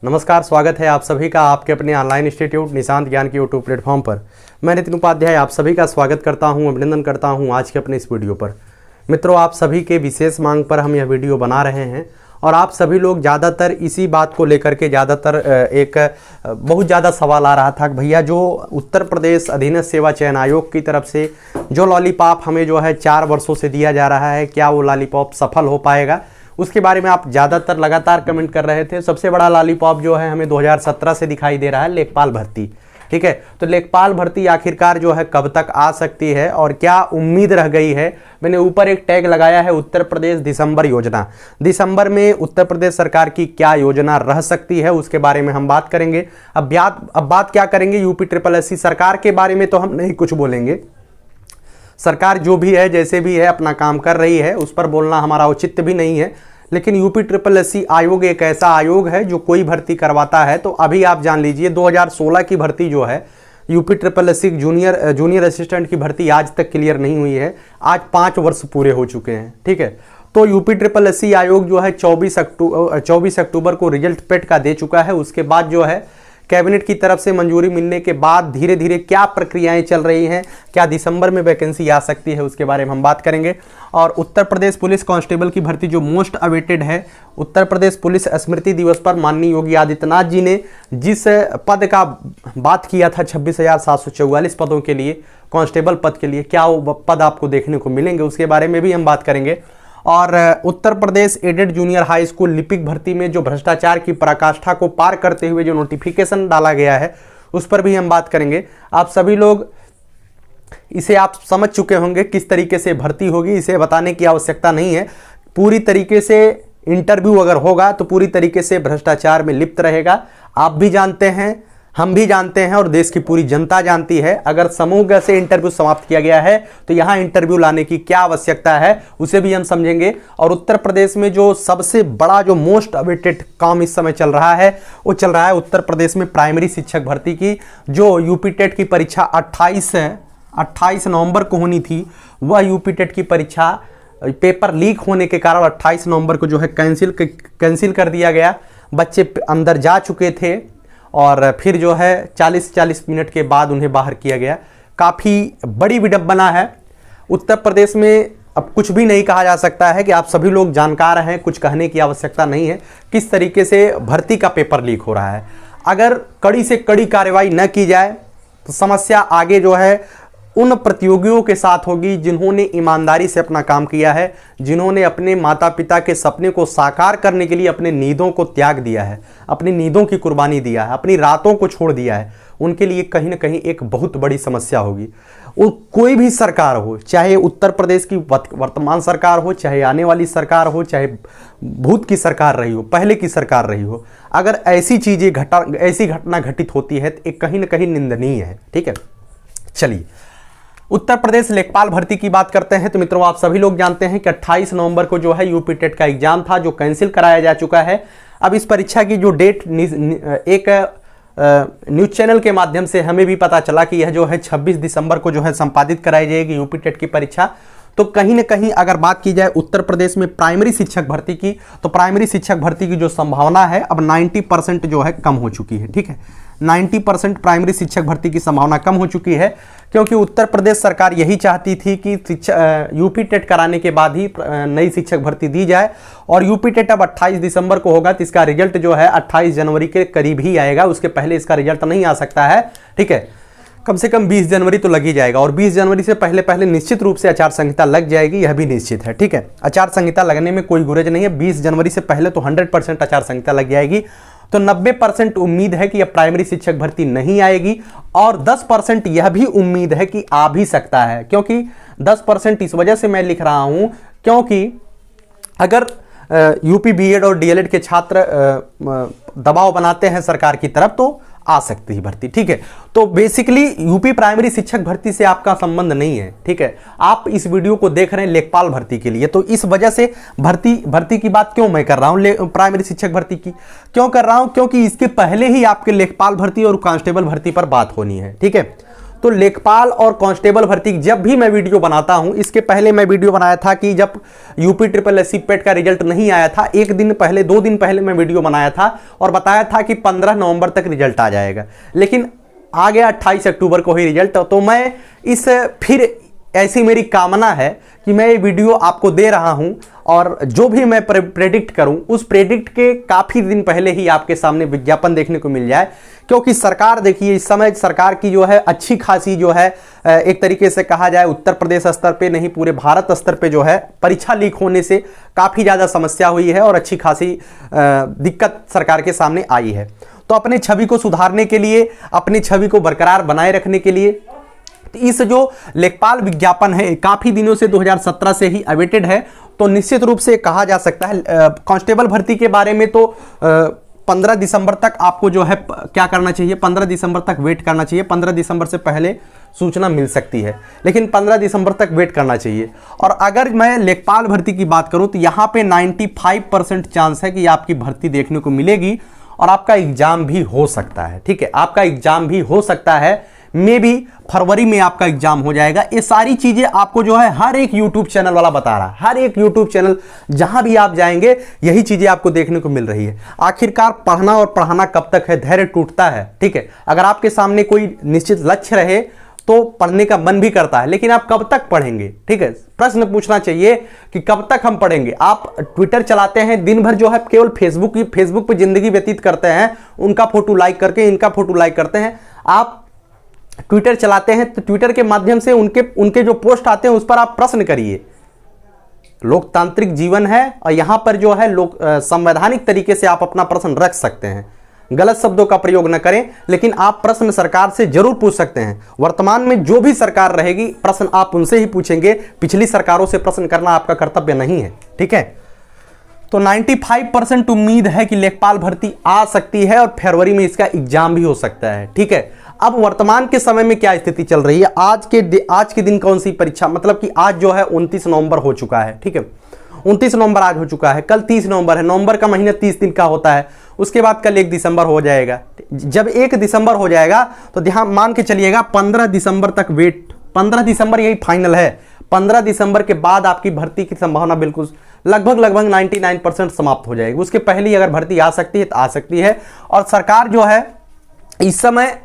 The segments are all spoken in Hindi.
नमस्कार, स्वागत है आप सभी का आपके अपने ऑनलाइन इंस्टीट्यूट निशांत ज्ञान के यूट्यूब प्लेटफॉर्म पर। मैं नितिन उपाध्याय आप सभी का स्वागत करता हूं, अभिनंदन करता हूं आज के अपने इस वीडियो पर। मित्रों, आप सभी के विशेष मांग पर हम यह वीडियो बना रहे हैं और आप सभी लोग ज़्यादातर इसी बात को लेकर के बहुत ज़्यादा सवाल आ रहा था कि भैया जो उत्तर प्रदेश अधीनस्थ सेवा चयन आयोग की तरफ से जो लॉलीपॉप हमें जो है 4 वर्षों से दिया जा रहा है, क्या वो लॉलीपॉप सफल हो पाएगा, उसके बारे में आप ज़्यादातर लगातार कमेंट कर रहे थे। सबसे बड़ा लॉलीपॉप जो है हमें 2017 से दिखाई दे रहा है, लेखपाल भर्ती। ठीक है, तो लेखपाल भर्ती आखिरकार जो है कब तक आ सकती है और क्या उम्मीद रह गई है। मैंने ऊपर एक टैग लगाया है उत्तर प्रदेश दिसंबर योजना। दिसंबर में उत्तर प्रदेश सरकार की क्या योजना रह सकती है उसके बारे में हम बात करेंगे। अब बात क्या करेंगे, यूपी SSS सरकार के बारे में तो हम नहीं कुछ बोलेंगे। सरकार जो भी है, जैसे भी है, अपना काम कर रही है, उस पर बोलना हमारा औचित्य भी नहीं है। लेकिन यूपी SSS आयोग एक ऐसा आयोग है जो कोई भर्ती करवाता है। तो अभी आप जान लीजिए 2016 की भर्ती जो है यूपी SSS जूनियर असिस्टेंट की भर्ती आज तक क्लियर नहीं हुई है। आज 5 वर्ष पूरे हो चुके हैं। ठीक है, तो यूपी SSS आयोग जो है 24 अक्टूबर को रिजल्ट पेट का दे चुका है। उसके बाद जो है कैबिनेट की तरफ से मंजूरी मिलने के बाद धीरे धीरे क्या प्रक्रियाएं चल रही हैं, क्या दिसंबर में वैकेंसी आ सकती है, उसके बारे में हम बात करेंगे। और उत्तर प्रदेश पुलिस कांस्टेबल की भर्ती जो मोस्ट अवेटेड है, उत्तर प्रदेश पुलिस स्मृति दिवस पर माननीय योगी आदित्यनाथ जी ने जिस पद का बात किया था 26,744 पदों के लिए, कांस्टेबल पद के लिए, क्या वो पद आपको देखने को मिलेंगे, उसके बारे में भी हम बात करेंगे। और Uttar Pradesh added junior high school लिपिक भर्ती में जो भ्रष्टाचार की पराकाष्ठा को पार करते हुए जो नोटिफिकेशन डाला गया है उस पर भी हम बात करेंगे। आप सभी लोग इसे आप समझ चुके होंगे किस तरीके से भर्ती होगी, इसे बताने की आवश्यकता नहीं है। पूरी तरीके से इंटरव्यू अगर होगा तो पूरी तरीके से भ्रष्टाचार में लिप्त रहेगा। आप भी जानते हैं, हम भी जानते हैं और देश की पूरी जनता जानती है। अगर समूह से इंटरव्यू समाप्त किया गया है तो यहां इंटरव्यू लाने की क्या आवश्यकता है उसे भी हम समझेंगे। और उत्तर प्रदेश में जो सबसे बड़ा जो मोस्ट अवेटेड काम इस समय चल रहा है वो चल रहा है उत्तर प्रदेश में प्राइमरी शिक्षक भर्ती की, जो यूपी टेट की परीक्षा 28 नवंबर को होनी थी। वह यूपी टेट की परीक्षा पेपर लीक होने के कारण 28 नवंबर को जो है कैंसिल कर दिया गया। बच्चे अंदर जा चुके थे और फिर जो है 40 मिनट के बाद उन्हें बाहर किया गया। काफ़ी बड़ी विडंबना है। उत्तर प्रदेश में अब कुछ भी नहीं कहा जा सकता है कि आप सभी लोग जानकार हैं, कुछ कहने की आवश्यकता नहीं है किस तरीके से भर्ती का पेपर लीक हो रहा है। अगर कड़ी से कड़ी कार्रवाई न की जाए तो समस्या आगे जो है उन प्रतियोगियों के साथ होगी जिन्होंने ईमानदारी से अपना काम किया है, जिन्होंने अपने माता पिता के सपने को साकार करने के लिए अपने नींदों को त्याग दिया है, अपनी नींदों की कुर्बानी दिया है, अपनी रातों को छोड़ दिया है। उनके लिए कहीं ना कहीं एक बहुत बड़ी समस्या होगी। वो कोई भी सरकार हो, चाहे उत्तर प्रदेश की वर्तमान सरकार हो, चाहे आने वाली सरकार हो, चाहे भूत की सरकार रही हो, पहले की सरकार रही हो, अगर ऐसी घटना घटित होती है तो एक कहीं ना कहीं निंदनीय है। ठीक है, चलिए उत्तर प्रदेश लेखपाल भर्ती की बात करते हैं। तो मित्रों, आप सभी लोग जानते हैं कि 28 नवंबर को जो है यूपी टेट का एग्जाम था जो कैंसिल कराया जा चुका है। अब इस परीक्षा की जो डेट एक न्यूज चैनल के माध्यम से हमें भी पता चला कि यह जो है 26 दिसंबर को जो है संपादित कराई जाएगी यूपी टेट की परीक्षा। तो कहीं ना कहीं अगर बात की जाए उत्तर प्रदेश में प्राइमरी शिक्षक भर्ती की, तो प्राइमरी शिक्षक भर्ती की जो संभावना है अब 90% जो है कम हो चुकी है। ठीक है, 90% प्राइमरी शिक्षक भर्ती की संभावना कम हो चुकी है, क्योंकि उत्तर प्रदेश सरकार यही चाहती थी कि यूपी टेट कराने के बाद ही नई शिक्षक भर्ती दी जाए। और यूपी टेट अब 28 दिसंबर को होगा तो इसका रिजल्ट जो है 28 जनवरी के करीब ही आएगा, उसके पहले इसका रिजल्ट नहीं आ सकता है। ठीक है, कम से कम 20 जनवरी तो लग ही जाएगा और 20 जनवरी से पहले निश्चित रूप से आचार संहिता लग जाएगी, यह भी निश्चित है। ठीक है, आचार संहिता लगने में कोई गुरेज नहीं है। 20 जनवरी से पहले तो 100% आचार संहिता लग जाएगी। तो 90% उम्मीद है कि अब प्राइमरी शिक्षक भर्ती नहीं आएगी और 10% यह भी उम्मीद है कि आ भी सकता है। क्योंकि 10% इस वजह से मैं लिख रहा हूं क्योंकि अगर यूपी बीएड और डीएलएड के छात्र दबाव बनाते हैं सरकार की तरफ तो आ सकती है भर्ती। ठीक है, तो बेसिकली यूपी प्राइमरी शिक्षक भर्ती से आपका संबंध नहीं है। ठीक है, आप इस वीडियो को देख रहे हैं लेखपाल भर्ती के लिए, तो इस वजह से भर्ती की बात क्यों मैं कर रहा हूं, प्राइमरी शिक्षक भर्ती की क्यों कर रहा हूं, क्योंकि इसके पहले ही आपके लेखपाल भर्ती और कांस्टेबल भर्ती पर बात होनी है। ठीक है, तो लेखपाल और कांस्टेबल भर्ती जब भी मैं वीडियो बनाता हूं, इसके पहले मैं वीडियो बनाया था कि जब यूपी ट्रिपल एससी पेट का रिजल्ट नहीं आया था, एक दिन पहले 2 दिन पहले मैं वीडियो बनाया था और बताया था कि 15 नवंबर तक रिजल्ट आ जाएगा, लेकिन आ गया 28 अक्टूबर को ही रिजल्ट। तो मैं इस फिर ऐसी मेरी कामना है कि मैं ये वीडियो आपको दे रहा हूं और जो भी मैं प्रेडिक्ट करूं उस प्रेडिक्ट के काफ़ी दिन पहले ही आपके सामने विज्ञापन देखने को मिल जाए, क्योंकि सरकार देखिए इस समय सरकार की जो है अच्छी खासी जो है एक तरीके से कहा जाए उत्तर प्रदेश स्तर पे नहीं पूरे भारत स्तर पे जो है परीक्षा लीक होने से काफ़ी ज़्यादा समस्या हुई है और अच्छी खासी दिक्कत सरकार के सामने आई है। तो अपने छवि को सुधारने के लिए, अपनी छवि को बरकरार बनाए रखने के लिए इस जो लेखपाल विज्ञापन है काफ़ी दिनों से 2017 से ही अवेटेड है। तो निश्चित रूप से कहा जा सकता है कांस्टेबल भर्ती के बारे में तो 15 दिसंबर तक आपको जो है क्या करना चाहिए, 15 दिसंबर तक वेट करना चाहिए। 15 दिसंबर से पहले सूचना मिल सकती है, लेकिन 15 दिसंबर तक वेट करना चाहिए। और अगर मैं लेखपाल भर्ती की बात करूं तो यहां पे 95% चांस है कि आपकी भर्ती देखने को मिलेगी और आपका एग्जाम भी हो सकता है। ठीक है, आपका एग्जाम भी हो सकता है, मे भी फरवरी में आपका एग्जाम हो जाएगा। ये सारी चीजें आपको जो है हर एक यूट्यूब चैनल वाला बता रहा है, हर एक यूट्यूब चैनल जहां भी आप जाएंगे यही चीजें आपको देखने को मिल रही है। आखिरकार पढ़ना और पढ़ाना कब तक है, धैर्य टूटता है। ठीक है, अगर आपके सामने कोई निश्चित लक्ष्य रहे तो पढ़ने का मन भी करता है, लेकिन आप कब तक पढ़ेंगे। ठीक है, प्रश्न पूछना चाहिए कि कब तक हम पढ़ेंगे। आप ट्विटर चलाते हैं दिन भर जो है केवल फेसबुक पे जिंदगी व्यतीत करते हैं, उनका फोटो लाइक करके इनका फोटो लाइक करते हैं। आप ट्विटर चलाते हैं तो ट्विटर के माध्यम से उनके जो पोस्ट आते हैं उस पर आप प्रश्न करिए। लोकतांत्रिक जीवन है और यहां पर जो है लोग संवैधानिक तरीके से आप अपना प्रश्न रख सकते हैं। गलत शब्दों का प्रयोग न करें, लेकिन आप प्रश्न सरकार से जरूर पूछ सकते हैं। वर्तमान में जो भी सरकार रहेगी प्रश्न आप उनसे ही पूछेंगे, पिछली सरकारों से प्रश्न करना आपका कर्तव्य नहीं है। ठीक है, तो 95% उम्मीद है कि लेखपाल भर्ती आ सकती है और फरवरी में इसका एग्जाम भी हो सकता है। ठीक है, अब वर्तमान के समय में क्या स्थिति चल रही है, आज के दिन कौन सी परीक्षा, मतलब कि आज जो है 29 नवंबर हो चुका है। ठीक है, 29 नवंबर आज हो चुका है, कल 30 नवंबर है। नवंबर का महीना 30 दिन का होता है, उसके बाद कल 1 दिसंबर हो जाएगा। जब 1 दिसंबर हो जाएगा तो ध्यान मान के चलिएगा 15 दिसंबर तक वेट, 15 दिसंबर यही फाइनल है। 15 दिसंबर के बाद आपकी भर्ती की संभावना बिल्कुल लगभग 99% समाप्त हो जाएगी। उसके पहले अगर भर्ती आ सकती है तो आ सकती है। और सरकार जो है इस समय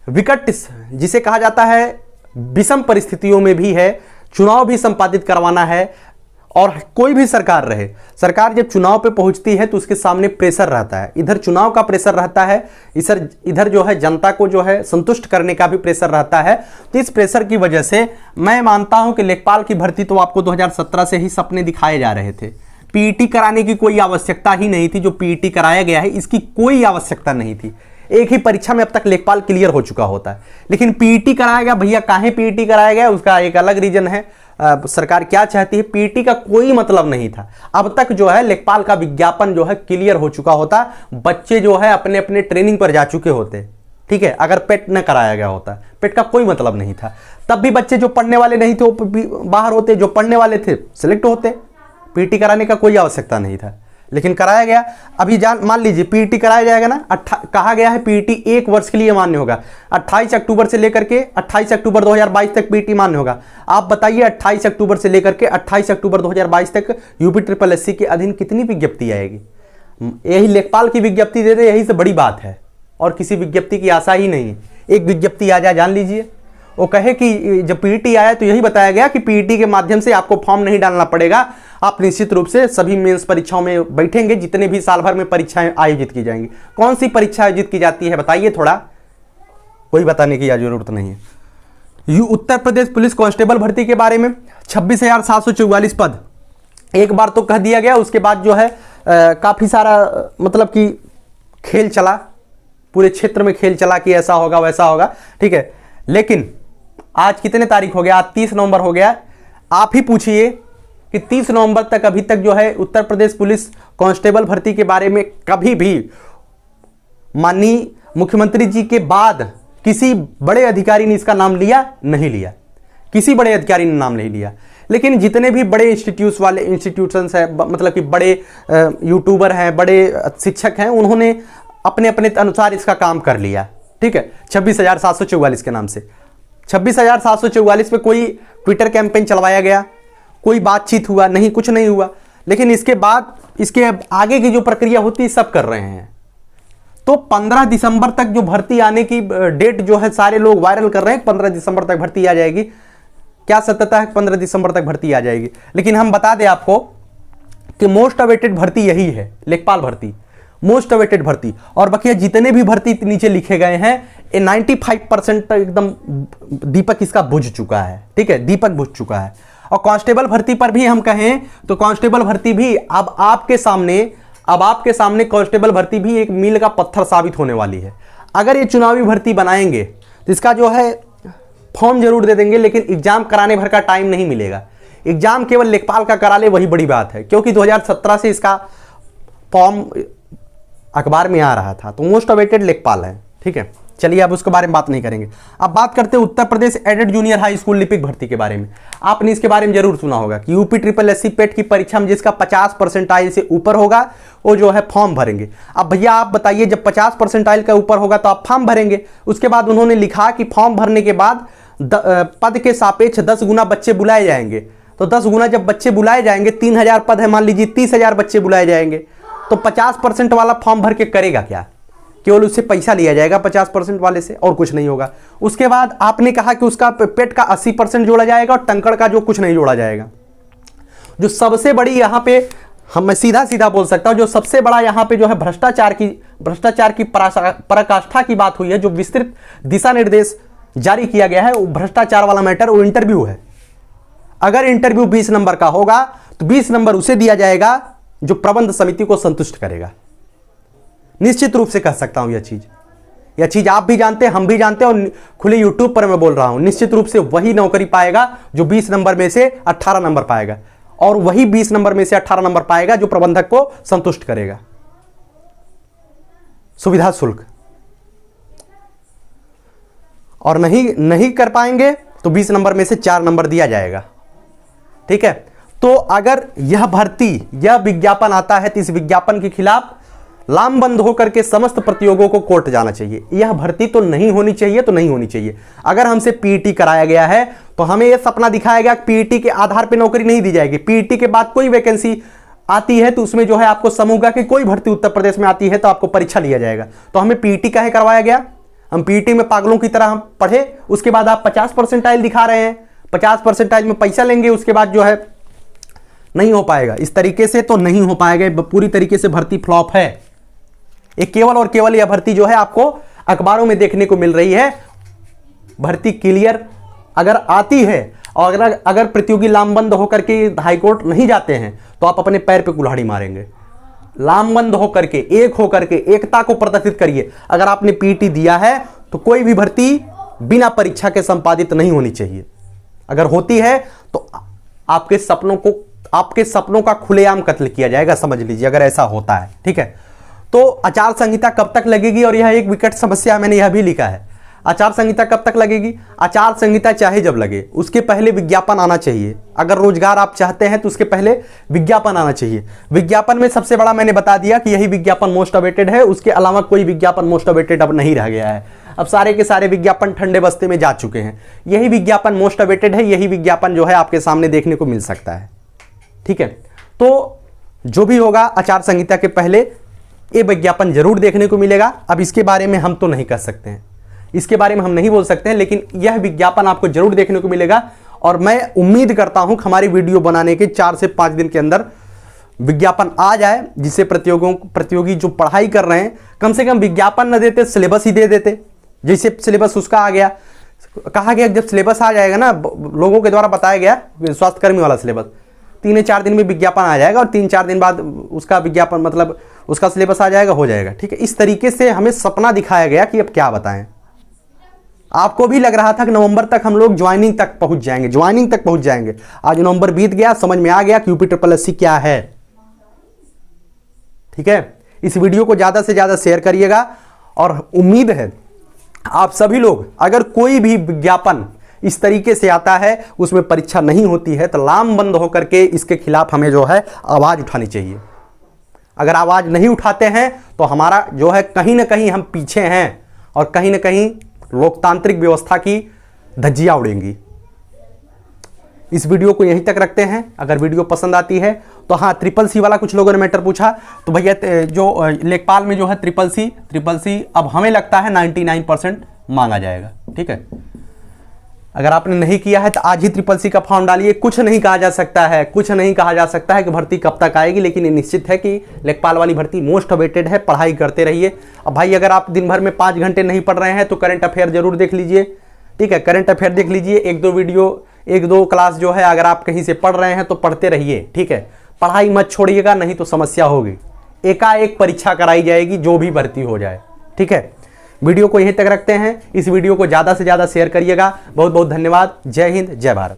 विकट, जिसे कहा जाता है विषम परिस्थितियों में भी है, चुनाव भी संपादित करवाना है। और कोई भी सरकार रहे, सरकार जब चुनाव पे पहुंचती है तो उसके सामने प्रेशर रहता है। इधर चुनाव का प्रेशर रहता है, इधर जो है जनता को जो है संतुष्ट करने का भी प्रेशर रहता है। तो इस प्रेशर की वजह से मैं मानता हूं कि लेखपाल की भर्ती तो आपको 2017 से ही सपने दिखाए जा रहे थे। पीईटी कराने की कोई आवश्यकता ही नहीं थी। जो पीईटी कराया गया है इसकी कोई आवश्यकता नहीं थी। एक ही परीक्षा में अब तक लेखपाल क्लियर हो चुका होता है, लेकिन पीईटी कराया गया। भैया काहे पीईटी कराया गया, उसका एक अलग रीजन है। सरकार क्या चाहती है, पीईटी का कोई मतलब नहीं था। अब तक जो है लेखपाल का विज्ञापन जो है क्लियर हो चुका होता, बच्चे जो है अपने अपने ट्रेनिंग पर जा चुके होते। ठीक है, अगर पेट न कराया गया होता, पेट का कोई मतलब नहीं था, तब भी बच्चे जो पढ़ने वाले नहीं थे वो बाहर होते, जो पढ़ने वाले थे सिलेक्ट होते। पीईटी कराने का कोई आवश्यकता नहीं था, लेकिन कराया गया। अभी मान लीजिए पीईटी कराया जाएगा ना, कहा गया है पीईटी 1 वर्ष के लिए मान्य होगा। 28 अक्टूबर से लेकर के 28 अक्टूबर 2022 तक पीईटी मान्य होगा। आप बताइए 28 अक्टूबर से लेकर के 28 अक्टूबर 2022 तक यूपी ट्रिपल एससी के अधीन कितनी विज्ञप्ति आएगी। यही लेखपाल की विज्ञप्ति दे दे, यही से बड़ी बात है, और किसी विज्ञप्ति की आशा ही नहीं है। एक विज्ञप्ति आ जाए, जान लीजिए वो कहे कि जब पीईटी आया तो यही बताया गया कि पीईटी के माध्यम से आपको फॉर्म नहीं डालना पड़ेगा, आप निश्चित रूप से सभी मेंस परीक्षाओं में बैठेंगे, जितने भी साल भर में परीक्षाएं आयोजित की जाएंगी। कौन सी परीक्षा आयोजित की जाती है बताइए, थोड़ा कोई बताने की जरूरत नहीं है। उत्तर प्रदेश पुलिस कांस्टेबल भर्ती के बारे में 26,744 पद एक बार तो कह दिया गया। उसके बाद जो है काफी सारा मतलब कि खेल चला, पूरे क्षेत्र में खेल चला कि ऐसा होगा वैसा होगा। ठीक है, लेकिन आज कितने तारीख हो गया, आज 30 नवंबर हो गया। आप ही पूछिए कि 30 नवंबर तक अभी तक जो है उत्तर प्रदेश पुलिस कांस्टेबल भर्ती के बारे में कभी भी माननीय मुख्यमंत्री जी के बाद किसी बड़े अधिकारी ने इसका नाम लिया नहीं लिया, किसी बड़े अधिकारी ने नाम नहीं लिया। लेकिन जितने भी बड़े इंस्टीट्यूशंस हैं, मतलब कि बड़े यूट्यूबर हैं, बड़े शिक्षक हैं, उन्होंने अपने अपने अनुसार इसका काम कर लिया। ठीक है, 26,744 के नाम से। 26,744 पे कोई ट्विटर कैंपेन चलवाया गया, कोई बातचीत हुआ नहीं, कुछ नहीं हुआ। लेकिन इसके बाद इसके आगे की जो प्रक्रिया होती है सब कर रहे हैं। तो 15 दिसंबर तक जो भर्ती आने की डेट जो है सारे लोग वायरल कर रहे हैं, 15 दिसंबर तक भर्ती आ जाएगी। क्या सत्यता है 15 दिसंबर तक भर्ती आ जाएगी? लेकिन हम बता दें आपको कि मोस्ट अवेटेड भर्ती यही है, लेखपाल भर्ती, मोस्ट अवेटेड भर्ती। और बाकी जितने भी भर्ती नीचे लिखे गए हैं ये 95% तक एकदम दीपक इसका बुझ चुका है। ठीक है, दीपक बुझ चुका है। और कांस्टेबल भर्ती पर भी हम कहें तो कांस्टेबल भर्ती भी अब आपके सामने कांस्टेबल भर्ती भी एक मील का पत्थर साबित होने वाली है। अगर ये चुनावी भर्ती बनाएंगे तो इसका जो है फॉर्म जरूर दे देंगे, लेकिन एग्जाम कराने भर का टाइम नहीं मिलेगा। एग्जाम केवल लेखपाल का करा ले वही बड़ी बात है, क्योंकि 2017 से इसका फॉर्म अखबार में आ रहा था। तो मोस्ट अवेटेड लेखपाल है। ठीक है, चलिए अब उसके बारे में बात नहीं करेंगे। अब बात करते हैं Uttar Pradesh added junior high school लिपिक भर्ती के बारे में। आपने इसके बारे में जरूर सुना होगा कि यूपी SSS पेट की परीक्षा में जिसका 50 परसेंटाइल से ऊपर होगा वो जो है फॉर्म भरेंगे। अब भैया आप बताइए, जब 50 परसेंटाइल का ऊपर होगा तो आप फॉर्म भरेंगे। उसके बाद उन्होंने लिखा कि फॉर्म भरने के बाद पद के सापेक्ष 10 गुना बच्चे बुलाए जाएंगे। तो 10 गुना जब बच्चे बुलाए जाएंगे, 3000 पद है, मान लीजिए 30,000 बच्चे बुलाए जाएंगे, तो 50% वाला फॉर्म भर के करेगा क्या? केवल उससे पैसा लिया जाएगा 50% वाले से, और कुछ नहीं होगा। उसके बाद आपने कहा कि उसका पेट का 80% जोड़ा जाएगा और टंकड़ का जो कुछ नहीं जोड़ा जाएगा। जो सबसे बड़ी यहाँ पे मैं सीधा सीधा बोल सकता हूं, जो सबसे बड़ा यहाँ पे जो है भ्रष्टाचार की पराकाष्ठा की बात हुई है, जो विस्तृत दिशा निर्देश जारी किया गया है, वो भ्रष्टाचार वाला मैटर, वो इंटरव्यू है। अगर इंटरव्यू 20 नंबर का होगा तो 20 नंबर उसे दिया जाएगा जो प्रबंध समिति को संतुष्ट करेगा। निश्चित रूप से कह सकता हूं यह चीज आप भी जानते हैं, हम भी जानते हैं, और खुले यूट्यूब पर मैं बोल रहा हूं। निश्चित रूप से वही नौकरी पाएगा जो 20 नंबर में से 18 नंबर पाएगा, और वही 20 नंबर में से 18 नंबर पाएगा जो प्रबंधक को संतुष्ट करेगा। सुविधा शुल्क, और नहीं कर पाएंगे तो 20 नंबर में से 4 नंबर दिया जाएगा। ठीक है, तो अगर यह विज्ञापन आता है तो इस विज्ञापन के खिलाफ लामबंद होकर के समस्त प्रतियोगों को कोर्ट जाना चाहिए। यह भर्ती तो नहीं होनी चाहिए, तो नहीं होनी चाहिए। अगर हमसे पीईटी कराया गया है तो हमें यह सपना दिखाया गया कि पीईटी के आधार पर नौकरी नहीं दी जाएगी। पीईटी के बाद कोई वैकेंसी आती है तो उसमें जो है आपको समूह की कोई भर्ती उत्तर प्रदेश में आती है तो आपको परीक्षा लिया जाएगा। तो हमें पीईटी काहे करवाया गया? हम पीईटी में पागलों की तरह हम पढ़े, उसके बाद आप 50 परसेंटाइल दिखा रहे हैं, 50 परसेंटाइल में पैसा लेंगे, उसके बाद जो है नहीं हो पाएगा। इस तरीके से तो नहीं हो पाएगा, पूरी तरीके से भर्ती फ्लॉप है। एक केवल और केवल यह भर्ती जो है आपको अखबारों में देखने को मिल रही है। भर्ती क्लियर अगर आती है और अगर प्रतियोगी लामबंद होकर के हाईकोर्ट नहीं जाते हैं तो आप अपने पैर पे कुल्हाड़ी मारेंगे। लामबंद होकर के, एक होकर के, एकता को प्रदर्शित करिए। अगर आपने पीईटी दिया है तो कोई भी भर्ती बिना परीक्षा के संपादित नहीं होनी चाहिए। अगर होती है तो आपके सपनों का खुलेआम कत्ल किया जाएगा, समझ लीजिए, अगर ऐसा होता है। ठीक है, तो आचार संहिता कब तक लगेगी? और यह एक विकट समस्या है, मैंने यह भी लिखा है। आचार संहिता कब तक लगेगी? आचार संहिता चाहे जब लगे, उसके पहले विज्ञापन आना चाहिए। अगर रोजगार आप चाहते हैं तो उसके पहले विज्ञापन आना चाहिए। विज्ञापन में सबसे बड़ा मैंने बता दिया कि यही विज्ञापन मोस्ट अवेटेड है। उसके अलावा कोई विज्ञापन मोस्ट अवेटेड अब नहीं रह गया है। अब सारे के सारे विज्ञापन ठंडे बस्ते में जा चुके हैं। यही विज्ञापन मोस्ट अवेटेड है, यही विज्ञापन जो है आपके सामने देखने को मिल सकता है। ठीक है, तो जो भी होगा आचार संहिता के पहले ये विज्ञापन जरूर देखने को मिलेगा। अब इसके बारे में हम तो नहीं कर सकते हैं, इसके बारे में हम नहीं बोल सकते हैं, लेकिन यह विज्ञापन आपको जरूर देखने को मिलेगा। और मैं उम्मीद करता हूं हमारी वीडियो बनाने के 4 से 5 दिन के अंदर विज्ञापन आ जाए, जिससे प्रतियोगी जो पढ़ाई कर रहे हैं कम से कम विज्ञापन न देते, सिलेबस ही दे देते। जैसे सिलेबस उसका आ गया, कहा गया जब सिलेबस आ जाएगा ना, लोगों के द्वारा बताया गया स्वास्थ्यकर्मी वाला सिलेबस, 3-4 दिन में विज्ञापन आ जाएगा और 3-4 दिन बाद उसका विज्ञापन मतलब उसका सिलेबस आ जाएगा, हो जाएगा। ठीक है, इस तरीके से हमें सपना दिखाया गया कि अब क्या बताएं। आपको भी लग रहा था कि नवंबर तक हम लोग ज्वाइनिंग तक पहुंच जाएंगे, आज नवंबर बीत गया, समझ में आ गया कि यूपी SSS क्या है। ठीक है, इस वीडियो को ज्यादा से ज्यादा शेयर करिएगा, और उम्मीद है आप सभी लोग, अगर कोई भी विज्ञापन इस तरीके से आता है उसमें परीक्षा नहीं होती है तो लामबंद होकर के इसके खिलाफ हमें जो है आवाज उठानी चाहिए। अगर आवाज नहीं उठाते हैं तो हमारा जो है कहीं ना कहीं हम पीछे हैं, और कहीं ना कहीं लोकतांत्रिक व्यवस्था की धज्जियाँ उड़ेंगी। इस वीडियो को यहीं तक रखते हैं। अगर वीडियो पसंद आती है तो हाँ, CCC वाला कुछ लोगों ने मैटर पूछा, तो भैया जो लेखपाल में जो है CCC अब हमें लगता है 99% मांगा जाएगा। ठीक है, अगर आपने नहीं किया है तो आज ही CCC का फॉर्म डालिए। कुछ नहीं कहा जा सकता है, कुछ नहीं कहा जा सकता है कि भर्ती कब तक आएगी, लेकिन ये निश्चित है कि लेखपाल वाली भर्ती मोस्ट अवेटेड है। पढ़ाई करते रहिए। अब भाई अगर आप दिन भर में 5 घंटे नहीं पढ़ रहे हैं तो करंट अफेयर जरूर देख लीजिए। ठीक है, करंट अफेयर देख लीजिए, 1-2 वीडियो, 1-2 क्लास जो है अगर आप कहीं से पढ़ रहे हैं तो पढ़ते रहिए। ठीक है, पढ़ाई मत छोड़िएगा, नहीं तो समस्या होगी। एकाएक परीक्षा कराई जाएगी जो भी भर्ती हो जाए। ठीक है, वीडियो को यहीं तक रखते हैं। इस वीडियो को ज़्यादा से ज़्यादा शेयर करिएगा। बहुत बहुत धन्यवाद। जय हिंद, जय भारत।